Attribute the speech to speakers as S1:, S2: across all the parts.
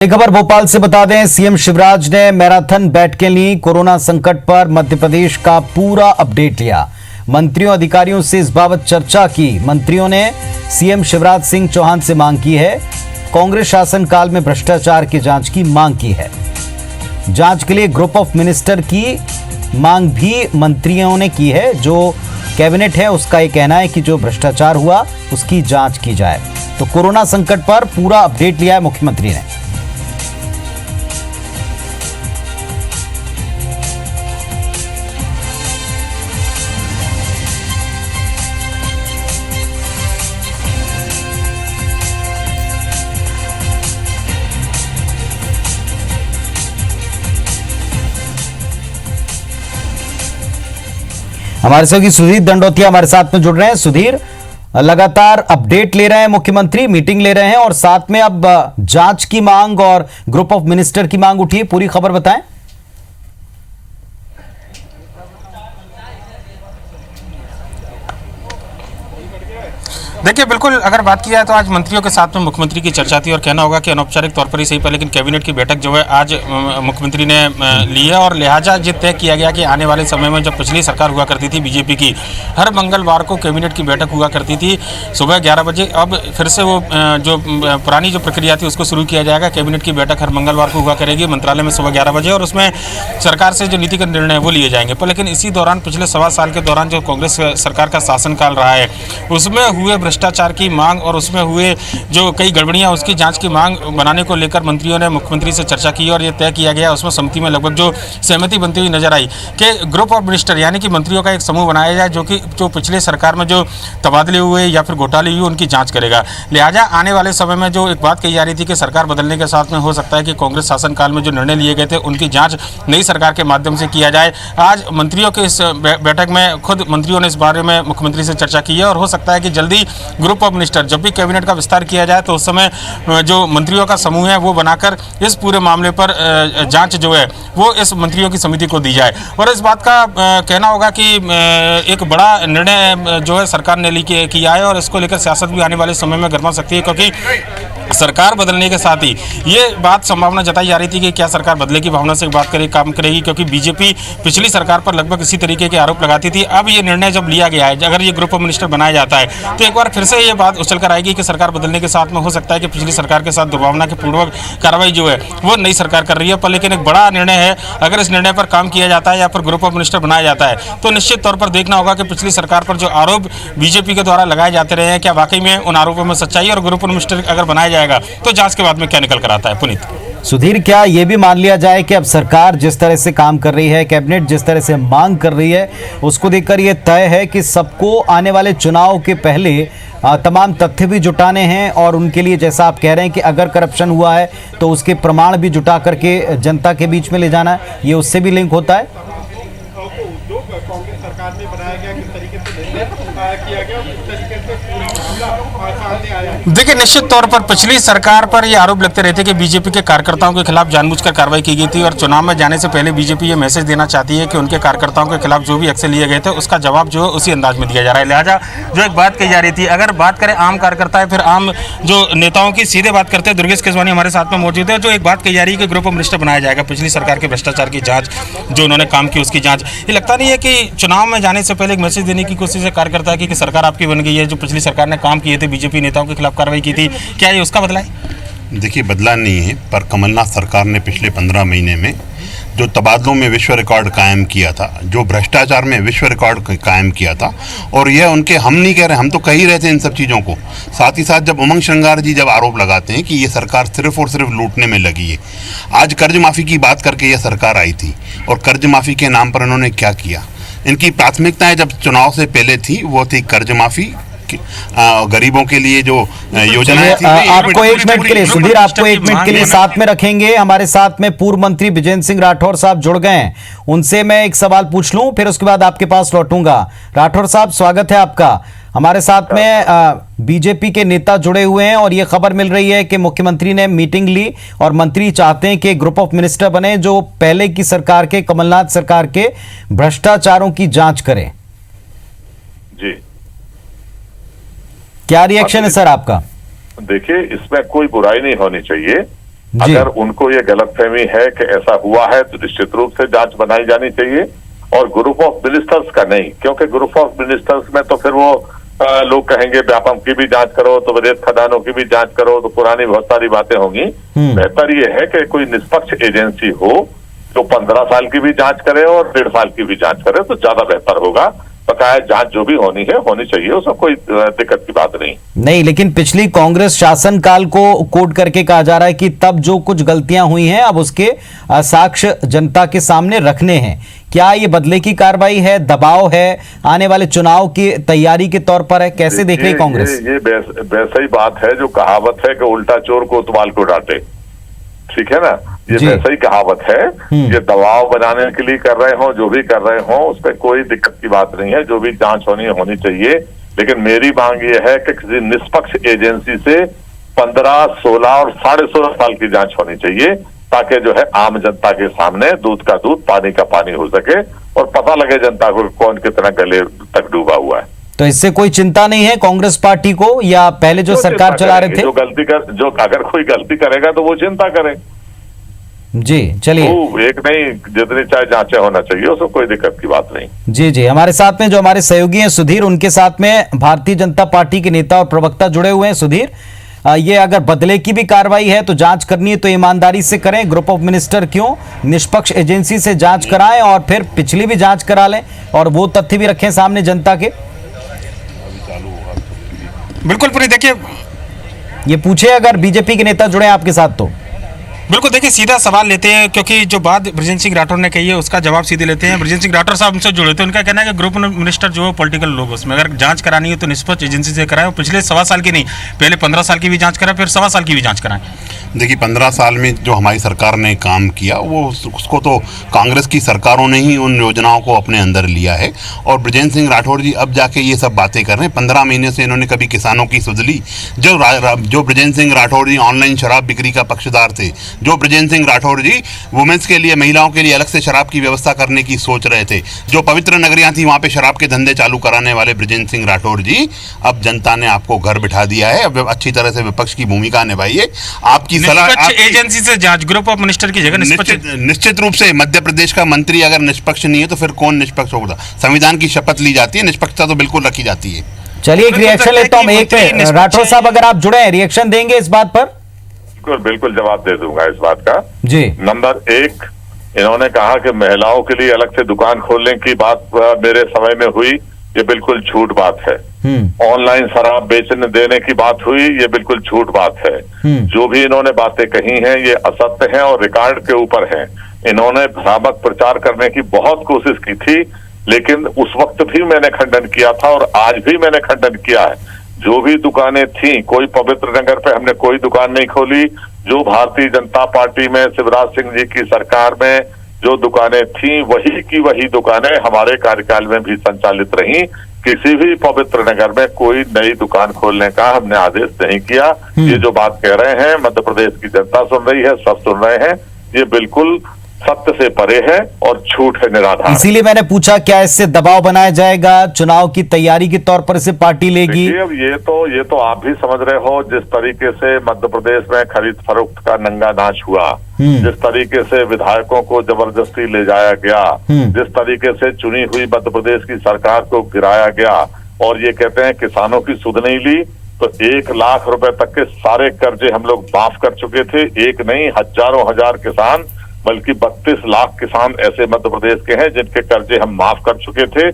S1: एक खबर भोपाल से बता दें, सीएम शिवराज ने मैराथन बैठकें ली। कोरोना संकट पर मध्य प्रदेश का पूरा अपडेट लिया। मंत्रियों अधिकारियों से इस बाबत चर्चा की। मंत्रियों ने सीएम शिवराज सिंह चौहान से मांग की है। कांग्रेस शासनकाल में भ्रष्टाचार की जांच की मांग की है। जांच के लिए ग्रुप ऑफ मिनिस्टर की मांग भी मंत्रियों ने की है। जो कैबिनेट है उसका यह कहना है कि जो भ्रष्टाचार हुआ उसकी जांच की जाए। तो कोरोना संकट पर पूरा अपडेट लिया है मुख्यमंत्री ने। हमारे सहयोगी सुधीर दंडोतिया हमारे साथ में जुड़ रहे हैं। सुधीर, लगातार अपडेट ले रहे हैं मुख्यमंत्री, मीटिंग ले रहे हैं और साथ में अब जांच की मांग और ग्रुप ऑफ मिनिस्टर की मांग उठी है। पूरी खबर बताएं।
S2: देखिए, बिल्कुल अगर बात की जाए तो आज मंत्रियों के साथ में मुख्यमंत्री की चर्चा थी और कहना होगा कि अनौपचारिक तौर पर ही सही पर, लेकिन कैबिनेट की बैठक जो है आज मुख्यमंत्री ने ली है और लिहाजा ये तय किया गया कि आने वाले समय में जब पिछली सरकार हुआ करती थी बीजेपी की, हर मंगलवार को कैबिनेट की बैठक हुआ करती थी सुबह 11 बजे। अब फिर से वो जो पुरानी जो प्रक्रिया थी उसको शुरू किया जाएगा। कैबिनेट की बैठक हर मंगलवार को हुआ करेगी मंत्रालय में सुबह 11 बजे और उसमें सरकार से जो नीतिगत निर्णय वो लिए जाएंगे। पर लेकिन इसी दौरान पिछले सवा साल के दौरान जो कांग्रेस सरकार का शासनकाल रहा है उसमें हुए भ्रष्टाचार की मांग और उसमें हुए जो कई गड़बड़ियां उसकी जांच की मांग बनाने को लेकर मंत्रियों ने मुख्यमंत्री से चर्चा की और ये तय किया गया। उसमें समिति में लगभग जो सहमति बनती हुई नजर आई कि ग्रुप ऑफ मिनिस्टर यानी कि मंत्रियों का एक समूह बनाया जाए जो पिछले सरकार में जो तबादले हुए या फिर घोटाले हुए उनकी जांच करेगा। लिहाजा आने वाले समय में जो एक बात कही जा रही थी कि सरकार बदलने के साथ में हो सकता है कि कांग्रेस शासनकाल में जो निर्णय लिए गए थे उनकी जांच नई सरकार के माध्यम से किया जाए। आज मंत्रियों के इस बैठक में खुद मंत्रियों ने इस बारे में मुख्यमंत्री से चर्चा की है और हो सकता है कि जल्दी ग्रुप ऑफ मिनिस्टर जब भी कैबिनेट का विस्तार किया जाए तो उस समय जो मंत्रियों का समूह है वो बनाकर इस पूरे मामले पर जांच जो है वो इस मंत्रियों की समिति को दी जाए। और इस बात का कहना होगा कि एक बड़ा निर्णय जो है सरकार ने किया है और इसको लेकर सियासत भी आने वाले समय में गरमा सकती है, क्योंकि सरकार बदलने के साथ ही ये बात संभावना जताई जा रही थी कि क्या सरकार बदले की भावना से बात करेगी काम करेगी, क्योंकि बीजेपी पिछली सरकार पर लगभग इसी तरीके के आरोप लगाती थी। अब ये निर्णय जब लिया गया है, अगर ये ग्रुप ऑफ मिनिस्टर बनाया जाता है तो एक बार फिर से ये बात उछल कर आएगी कि सरकार बदलने के साथ में हो सकता है कि पिछली सरकार के साथ दुर्भावना के पूर्वक कार्रवाई जो है वो नई सरकार कर रही है। पर लेकिन एक बड़ा निर्णय है, अगर इस निर्णय पर काम किया जाता है या फिर ग्रुप ऑफ मिनिस्टर बनाया जाता है तो निश्चित तौर पर देखना होगा कि पिछली सरकार पर जो आरोप बीजेपी के द्वारा लगाए जाते रहे हैं क्या वाकई में उन आरोपों में सच्चाई, और ग्रुप ऑफ मिनिस्टर अगर बनाया जाएगा तो जांच के बाद में क्या निकल कर आता है। पुनीत,
S1: सुधीर, क्या यह भी मान लिया जाए कि अब सरकार जिस तरह से काम कर रही है, कैबिनेट जिस तरह से मांग कर रही है, उसको देखकर यह तय है कि सबको आने वाले चुनाव के पहले तमाम तथ्य भी जुटाने हैं और उनके लिए, जैसा आप कह रहे हैं कि अगर करप्शन हुआ है तो उसके प्रमाण भी जुटा करके जनता के बीच में ले जाना है, ये उससे भी लिंक होता है?
S3: कांग्रेस सरकार में बनाया गया किस तरीके से किया गया, किस तरीके से सामने आया।
S2: देखिए, निश्चित तौर पर पिछली सरकार पर ये आरोप लगते रहते कि बीजेपी के कार्यकर्ताओं के खिलाफ जानबूझकर कार्रवाई की गई थी और चुनाव में जाने से पहले बीजेपी ये मैसेज देना चाहती है कि उनके कार्यकर्ताओं के खिलाफ जो भी एक्शन लिए गए थे उसका जवाब जो है उसी अंदाज में दिया जा रहा है। लिहाजा जो एक बात कही जा रही थी, अगर बात करें आम कार्यकर्ता है फिर आम जो नेताओं की, सीधे बात करते हैं दुर्गेश केसवानी हमारे साथ में मौजूद है। जो एक बात कही जा रही है कि ग्रुप ऑफ मिनिस्टर बनाया जाएगा, पिछली सरकार के भ्रष्टाचार की जांच जो उन्होंने काम की उसकी जांच, ये लगता नहीं है कि चुनाव में जाने से पहले एक मैसेज देने की कोशिश है कार्यकर्ता की कि सरकार आपकी बन गई है, जो पिछली सरकार ने काम किए थे बीजेपी नेताओं के खिलाफ कार्रवाई की थी, क्या ये उसका बदला है?
S4: देखिए, बदला नहीं है, पर कमलनाथ सरकार ने पिछले 15 महीने में जो तबादलों में विश्व रिकॉर्ड कायम किया था, जो भ्रष्टाचार में विश्व रिकॉर्ड कायम किया था, और यह उनके, हम नहीं कह रहे, हम तो कह ही रहे थे इन सब चीज़ों को। साथ ही साथ जब उमंग श्रृंगार जी जब आरोप लगाते हैं कि ये सरकार सिर्फ और सिर्फ लूटने में लगी है, आज कर्ज माफ़ी की बात करके यह सरकार आई थी और कर्ज माफ़ी के नाम पर इन्होंने क्या किया। इनकी प्राथमिकताएं जब चुनाव से पहले थी वो थी कर्ज माफ़ी, गरीबों के लिए जो योजनाएं थी।
S1: आपको एक मिनट के लिए सुधीर, आपको एक मिनट के लिए साथ में रखेंगे। हमारे साथ में पूर्व मंत्री विजेंद्र सिंह राठौर साहब जुड़ गए हैं, उनसे मैं एक सवाल पूछ लूं फिर उसके बाद आपके पास लौटूंगा। राठौर साहब, स्वागत है आपका। हमारे साथ में बीजेपी के नेता जुड़े हुए हैं और यह खबर मिल रही है कि मुख्यमंत्री ने मीटिंग ली और मंत्री चाहते हैं कि ग्रुप ऑफ मिनिस्टर बने जो पहले की सरकार के, कमलनाथ सरकार के भ्रष्टाचारों की जांच करें।
S5: जी,
S1: क्या रिएक्शन है सर आपका?
S5: देखिए, इसमें कोई बुराई नहीं होनी चाहिए
S1: जी।
S5: अगर उनको ये गलतफहमी है कि ऐसा हुआ है तो निश्चित रूप से जांच बनाई जानी चाहिए, और ग्रुप ऑफ मिनिस्टर्स का नहीं, क्योंकि ग्रुप ऑफ मिनिस्टर्स में तो फिर वो लोग कहेंगे व्यापम की भी जांच करो, तो रेत खदानों की भी जांच करो, तो पुरानी बहुत सारी बातें होंगी। बेहतर ये है कि कोई निष्पक्ष एजेंसी हो जो 15 साल की भी जांच करे और 1.5 साल की भी जांच करे, तो ज्यादा बेहतर होगा। बकाया जांच जो भी होनी है होनी चाहिए, उसमें कोई दिक्कत की बात नहीं।
S1: लेकिन पिछली कांग्रेस शासनकाल को कोट करके कहा जा रहा है कि तब जो कुछ गलतियां हुई हैं अब उसके साक्ष्य जनता के सामने रखने हैं। क्या ये बदले की कार्रवाई है, दबाव है, आने वाले चुनाव की तैयारी के तौर पर है? कैसे देख रही कांग्रेस?
S5: ये वैसा ही बात है जो कहावत है कि उल्टा चोर कोतवाल को डांटे, ठीक है ना, ये वैसा ही कहावत है। ये दबाव बनाने के लिए कर रहे हो, जो भी कर रहे हो, उस पर कोई दिक्कत की बात नहीं है। जो भी जांच होनी चाहिए, लेकिन मेरी मांग ये है कि किसी निष्पक्ष एजेंसी से 15, 16 और 16.5 साल की जांच होनी चाहिए, ताकि जो है आम जनता के सामने दूध का दूध पानी का पानी हो सके और पता लगे जनता को कौन कितना गले तक डूबा हुआ है।
S1: तो इससे कोई चिंता नहीं है कांग्रेस पार्टी को, या पहले जो सरकार चला रहे थे?
S5: जो अगर कोई गलती करेगा तो वो चिंता करे।
S1: जी चलिए,
S5: एक नहीं, जितनी चाहे जांचें होना चाहिए, उसमें कोई दिक्कत की बात नहीं।
S1: जी जी, हमारे साथ में जो हमारे सहयोगी हैं सुधीर, उनके साथ में भारतीय जनता पार्टी के नेता और प्रवक्ता जुड़े हुए हैं। सुधीर, ये अगर बदले की भी कार्रवाई है तो जांच करनी है तो ईमानदारी से करें, ग्रुप ऑफ मिनिस्टर क्यों, निष्पक्ष एजेंसी से जांच कराएं और फिर पिछली भी जांच करा लें और वो तथ्य भी रखें सामने जनता के।
S2: बिल्कुल पूरी, देखिए
S1: ये पूछे अगर बीजेपी के नेता जुड़े आपके साथ तो।
S2: बिल्कुल, देखिए सीधा सवाल लेते हैं, क्योंकि जो बात बृजेंद्र सिंह राठौर ने कही है उसका जवाब सीधे लेते हैं। बृजेंद्र सिंह राठौर साहब हमसे जुड़े थे, उनका कहना है कि ग्रुप मिनिस्टर जो है पॉलिटिकल लोग, उसमें अगर जांच करानी है तो निष्पक्ष एजेंसी से कराएं, पिछले 1.25 साल की नहीं, पहले 15 साल की भी जांच कराएं, फिर 1.25 साल की भी जांच कराएं।
S4: देखिए 15 साल में जो हमारी सरकार ने काम किया वो उसको तो कांग्रेस की सरकारों ने ही उन योजनाओं को अपने अंदर लिया है, और बृजेंद्र सिंह राठौर जी अब जाके ये सब बातें कर रहे हैं। 15 महीने से इन्होंने कभी किसानों की सुध ली? जो बृजेंद्र सिंह राठौर जी ऑनलाइन शराब बिक्री का पक्षधर थे, जो बृजेंद्र सिंह राठौर जी वुमेन्स के लिए, महिलाओं के लिए अलग से शराब की व्यवस्था करने की सोच रहे थे, जो पवित्र नगरियां थी वहां पे शराब के धंधे चालू कराने वाले बृजेंद्र सिंह राठौर जी, अब जनता ने आपको घर बिठा दिया है। अब अच्छी तरह से विपक्ष की भूमिका निभाइए। आपकी सलाह
S2: एजेंसी से जांच, ग्रुप ऑफ मिनिस्टर की जगह
S4: निश्चित रूप से मध्य प्रदेश का मंत्री अगर निष्पक्ष नहीं है तो फिर कौन निष्पक्ष होगा? संविधान की शपथ ली जाती है, निष्पक्षता तो बिल्कुल रखी जाती है।
S1: चलिए एक रिएक्शन लेता हूं, एक राठौर साहब अगर आप जुड़े हैं, रिएक्शन देंगे इस बात पर?
S5: बिल्कुल जवाब दे दूंगा इस बात का।
S1: जी,
S5: नंबर 1, इन्होंने कहा कि महिलाओं के लिए अलग से दुकान खोलने की बात मेरे समय में हुई, ये बिल्कुल झूठ बात है। ऑनलाइन शराब बेचने देने की बात हुई, ये बिल्कुल झूठ बात है। जो भी इन्होंने बातें कही हैं ये असत्य हैं और रिकॉर्ड के ऊपर हैं। इन्होंने भ्रामक प्रचार करने की बहुत कोशिश की थी, लेकिन उस वक्त भी मैंने खंडन किया था और आज भी मैंने खंडन किया है। जो भी दुकानें थी, कोई पवित्र नगर पे हमने कोई दुकान नहीं खोली। जो भारतीय जनता पार्टी में शिवराज सिंह जी की सरकार में जो दुकानें थी, वही की वही दुकानें हमारे कार्यकाल में भी संचालित रही। किसी भी पवित्र नगर में कोई नई दुकान खोलने का हमने आदेश नहीं किया। ये जो बात कह रहे हैं, मध्य प्रदेश की जनता सुन रही है, सब सुन रहे हैं, ये बिल्कुल सत्य से परे है और झूठ है, निराधार।
S1: इसीलिए मैंने पूछा क्या इससे दबाव बनाया जाएगा, चुनाव की तैयारी के तौर पर इसे पार्टी लेगी?
S5: अब ये तो आप भी समझ रहे हो, जिस तरीके से मध्य प्रदेश में खरीद फरोख्त का नंगा नाच हुआ, जिस तरीके से विधायकों को जबरदस्ती ले जाया गया, जिस तरीके से चुनी हुई मध्य प्रदेश की सरकार को गिराया गया, और ये कहते हैं किसानों की सुध नहीं ली, तो 1 लाख रुपए तक के सारे कर्जे हम लोग माफ कर चुके थे। एक नहीं, हजारों हजार किसान, बल्कि 32 लाख किसान ऐसे मध्य प्रदेश के हैं जिनके कर्जे हम माफ कर चुके थे।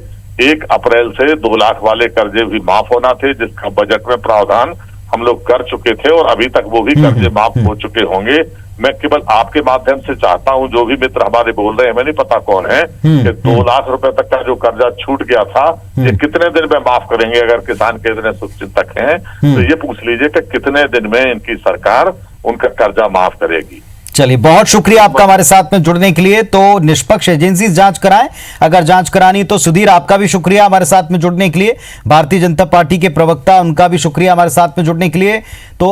S5: 1 अप्रैल से 2 लाख वाले कर्जे भी माफ होना थे, जिसका बजट में प्रावधान हम लोग कर चुके थे, और अभी तक वो भी कर्जे माफ हो चुके होंगे। मैं केवल आपके माध्यम से चाहता हूं, जो भी मित्र हमारे बोल रहे हैं, मैं नहीं पता कौन है, कि 2 लाख रुपए तक का जो कर्जा छूट गया था, ये कितने दिन में माफ करेंगे? अगर किसान के इतने शुभचिंतक हैं तो ये पूछ लीजिए कि कितने दिन में इनकी सरकार उनका कर्जा माफ करेगी।
S1: चलिए, बहुत शुक्रिया आपका हमारे साथ में जुड़ने के लिए। तो निष्पक्ष एजेंसी जांच कराएं, अगर जांच करानी तो। सुधीर, आपका भी शुक्रिया हमारे साथ में जुड़ने के लिए। भारतीय जनता पार्टी के प्रवक्ता, उनका भी शुक्रिया हमारे साथ में जुड़ने के लिए। तो